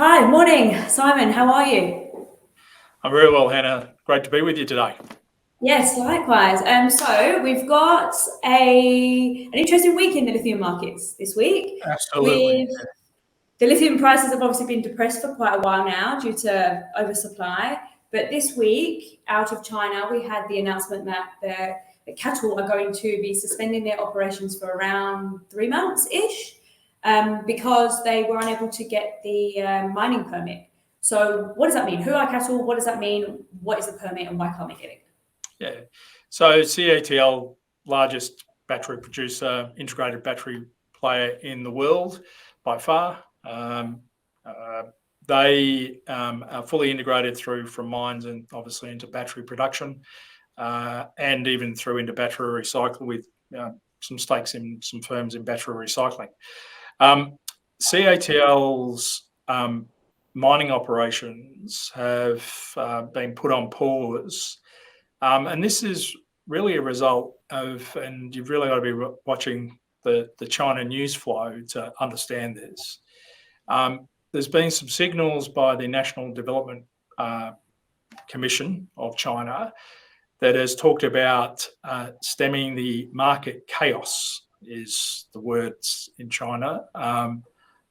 Hi, morning, Simon. How are you? I'm very well, Hannah. Great to be with you today. Yes, likewise. So we've got an interesting week in the lithium markets this week. Absolutely. With the lithium prices have obviously been depressed for quite a while now due to oversupply. But this week, out of China, we had the announcement that the CATL are going to be suspending their operations for around 3 months-ish because they were unable to get the mining permit. So what does that mean? Who are CATL? What does that mean? What is the permit and why can't they get it? Yeah. So CATL, largest battery producer, integrated battery player in the world by far. They are fully integrated through from mines and obviously into battery production, and even through into battery recycling with some stakes in some firms in battery recycling. CATL's mining operations have been put on pause, and this is really a result of, and you've really got to be watching the China news flow to understand this. There's been some signals by the National Development Commission of China that has talked about stemming the market chaos, is the words in China,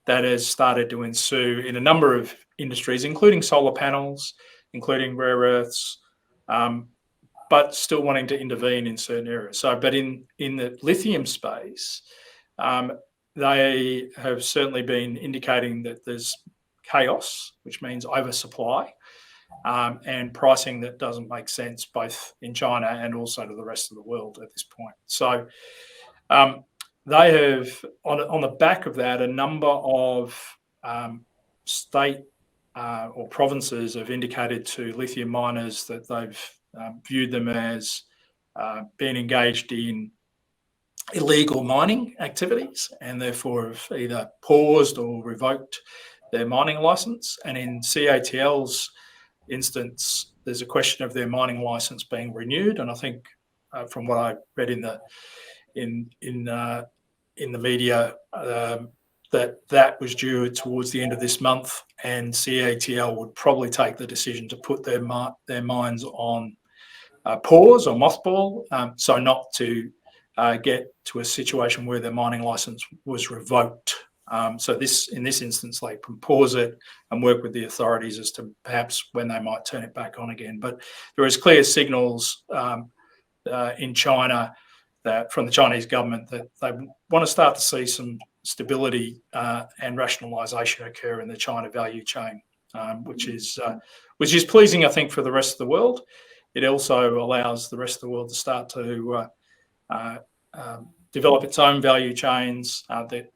that has started to ensue in a number of industries, including solar panels, including rare earths, but still wanting to intervene in certain areas. But in the lithium space, they have certainly been indicating that there's chaos, which means oversupply, and pricing that doesn't make sense both in China and also to the rest of the world at this point. So they have, on the back of that, a number of state or provinces have indicated to lithium miners that they've viewed them as being engaged in illegal mining activities and therefore have either paused or revoked their mining license. And in CATL's instance, there's a question of their mining license being renewed. And I think from what I read in the media, that was due towards the end of this month, and CATL would probably take the decision to put their mines on pause or mothball, so not to get to a situation where their mining license was revoked. So in this instance, they can pause it and work with the authorities as to perhaps when they might turn it back on again. But there is clear signals in China that from the Chinese government that they want to start to see some stability and rationalisation occur in the China value chain, which is pleasing, I think, for the rest of the world. It also allows the rest of the world to start to develop its own value chains that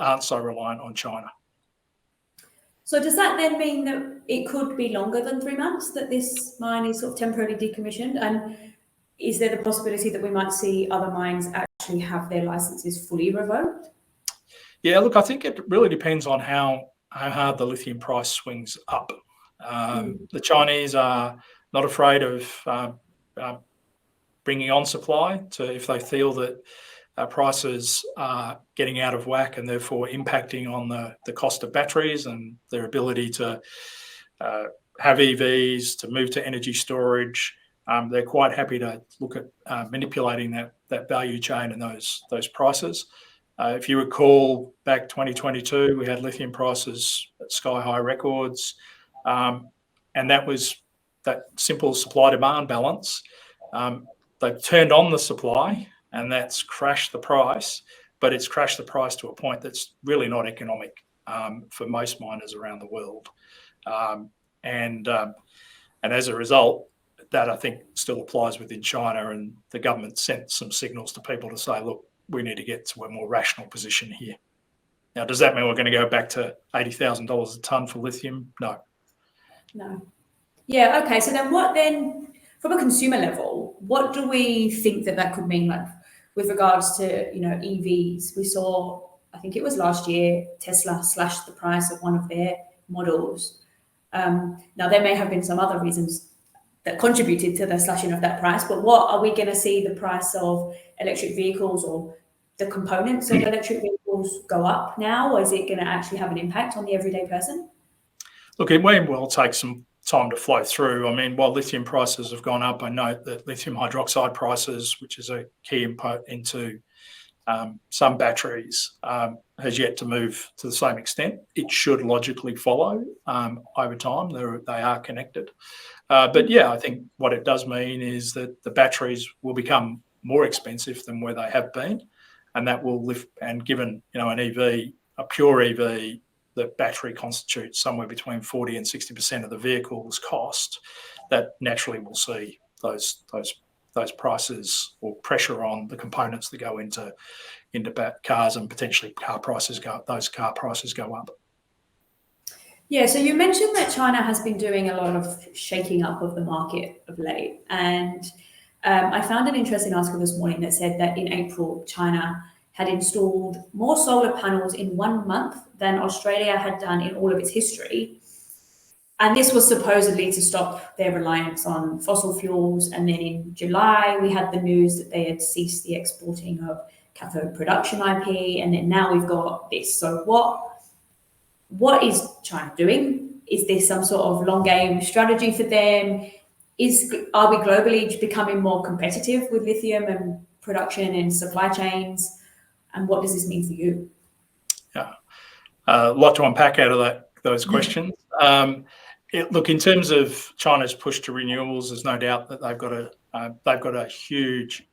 aren't so reliant on China. So does that then mean that it could be longer than 3 months that this mine is sort of temporarily decommissioned? And is there the possibility that we might see other mines actually have their licenses fully revoked? Yeah, look, I think it really depends on how hard the lithium price swings up. The Chinese are not afraid of bringing on supply if they feel that prices are getting out of whack and therefore impacting on the cost of batteries and their ability to have EVs, to move to energy storage. They're quite happy to look at manipulating that value chain and those prices. If you recall, back 2022, we had lithium prices at sky-high records, and that was that simple supply-demand balance. They've turned on the supply, and that's crashed the price, but it's crashed the price to a point that's really not economic for most miners around the world. And as a result, that I think still applies within China, and the government sent some signals to people to say, look, we need to get to a more rational position here. Now, does that mean we're going to go back to $80,000 a tonne for lithium? No. No. Yeah, okay. So then from a consumer level, what do we think that could mean, like with regards to, EVs? We saw, I think it was last year, Tesla slashed the price of one of their models. Now, there may have been some other reasons that contributed to the slashing of that price, but what are we going to see the price of electric vehicles or the components of electric vehicles go up now, or is it going to actually have an impact on the everyday person? Look, it may well take some time to flow through. I mean, while lithium prices have gone up, I note that lithium hydroxide prices, which is a key input into some batteries, has yet to move to the same extent. It should logically follow over time. They are connected. But yeah, I think what it does mean is that the batteries will become more expensive than where they have been, and that will lift. And given an EV, a pure EV, the battery constitutes somewhere between 40 and 60% of the vehicle's cost, that naturally will see those prices or pressure on the components that go into cars, and potentially car prices go up. Yeah, so you mentioned that China has been doing a lot of shaking up of the market of late, and I found an interesting article this morning that said that in April, China had installed more solar panels in 1 month than Australia had done in all of its history. And this was supposedly to stop their reliance on fossil fuels. And then in July, we had the news that they had ceased the exporting of cathode production IP. And then now we've got this. So what is China doing? Is this some sort of long game strategy for them? Are we globally becoming more competitive with lithium and production and supply chains? And what does this mean for you? Yeah, a lot to unpack out of those questions. Look, in terms of China's push to renewables, there's no doubt that they've got a huge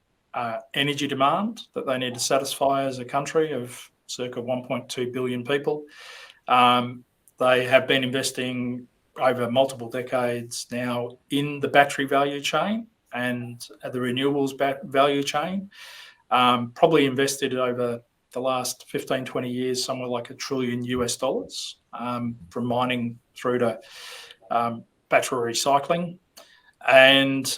energy demand that they need to satisfy as a country of circa 1.2 billion people. They have been investing over multiple decades now in the battery value chain and the renewables value chain. Probably invested over the last 15, 20 years, somewhere like $1 trillion from mining through to battery recycling. And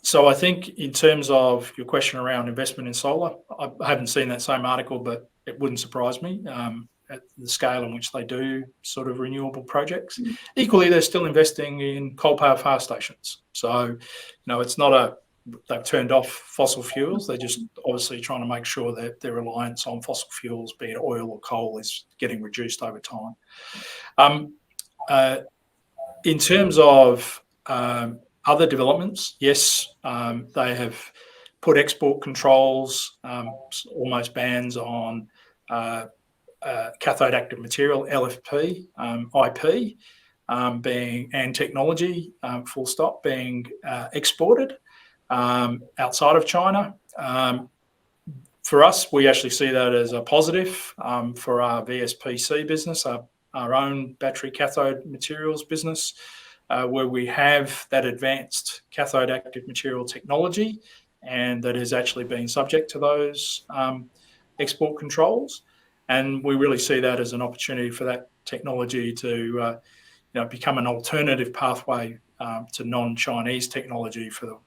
so I think in terms of your question around investment in solar, I haven't seen that same article, but it wouldn't surprise me at the scale in which they do sort of renewable projects. Equally, they're still investing in coal power fire stations. So, it's not they've turned off fossil fuels. They're just obviously trying to make sure that their reliance on fossil fuels, be it oil or coal, is getting reduced over time. In terms of other developments, yes, they have put export controls, almost bans on cathode active material, LFP, IP, and technology, full stop, being exported outside of China. For us, we actually see that as a positive for our VSPC business, our own battery cathode materials business, where we have that advanced cathode active material technology, and that is actually being subject to those export controls. And we really see that as an opportunity for that technology to become an alternative pathway to non-Chinese technology for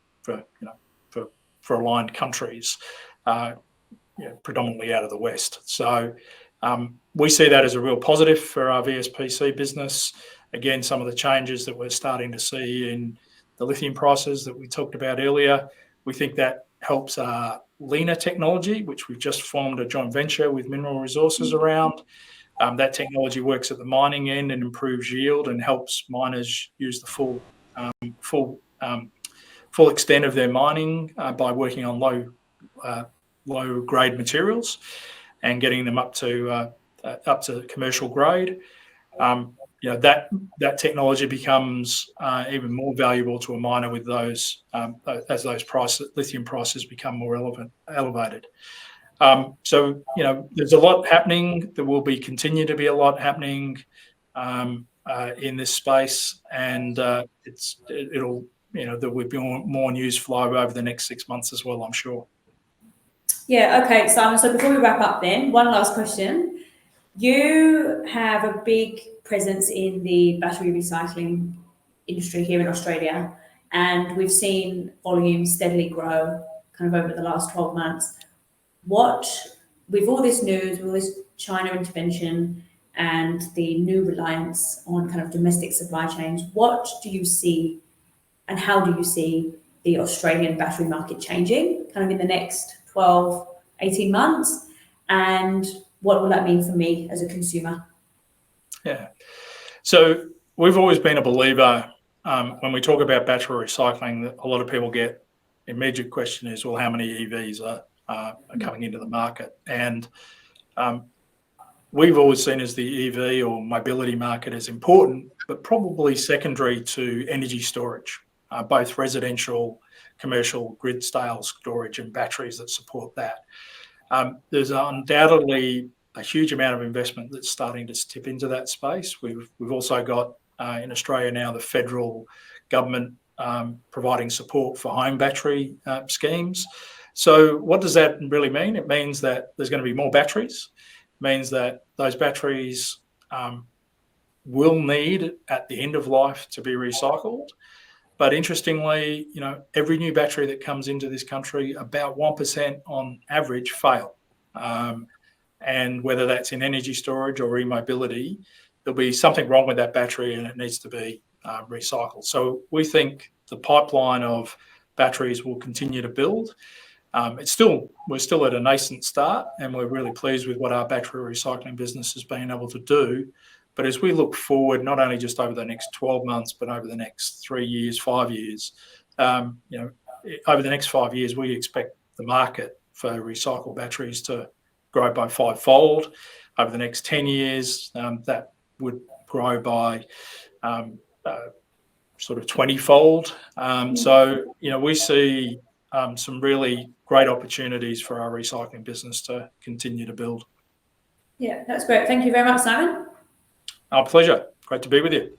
aligned countries, predominantly out of the West. So we see that as a real positive for our VSPC business. Again, some of the changes that we're starting to see in the lithium prices that we talked about earlier, we think that helps our leaner technology, which we've just formed a joint venture with Mineral Resources around. That technology works at the mining end and improves yield and helps miners use the full extent of their mining by working on low grade materials and getting them up to commercial grade. That technology becomes even more valuable to a miner with those as those lithium prices become more elevated. So there's a lot happening. There will continue to be a lot happening in this space, and there will be more news flow over the next 6 months as well, I'm sure. Yeah. Okay, Simon. So before we wrap up, then one last question. You have a big presence in the battery recycling industry here in Australia, and we've seen volumes steadily grow kind of over the last 12 months. With all this news, with all this China intervention and the new reliance on kind of domestic supply chains, what do you see and how do you see the Australian battery market changing kind of in the next 12, 18 months? And what will that mean for me as a consumer? Yeah. So we've always been a believer, when we talk about battery recycling, that a lot of people get immediate question is, well, how many EVs are coming into the market? And we've always seen as the EV or mobility market as important, but probably secondary to energy storage, both residential, commercial, grid-style storage and batteries that support that. There's undoubtedly a huge amount of investment that's starting to tip into that space. We've also got in Australia now the federal government providing support for home battery schemes. So what does that really mean? It means that there's going to be more batteries. It means that those batteries will need at the end of life to be recycled. But interestingly, every new battery that comes into this country, about 1% on average fail. And whether that's in energy storage or e-mobility, there'll be something wrong with that battery and it needs to be recycled. So we think the pipeline of batteries will continue to build. We're still at a nascent start, and we're really pleased with what our battery recycling business has been able to do. But as we look forward, not only just over the next 12 months, but over the next 3 years, 5 years, over the next 5 years, we expect the market for recycled batteries to grow by 5-fold. Over the next 10 years, that would grow by sort of 20-fold. So, we see some really great opportunities for our recycling business to continue to build. Yeah, that's great. Thank you very much, Simon. Our pleasure. Great to be with you.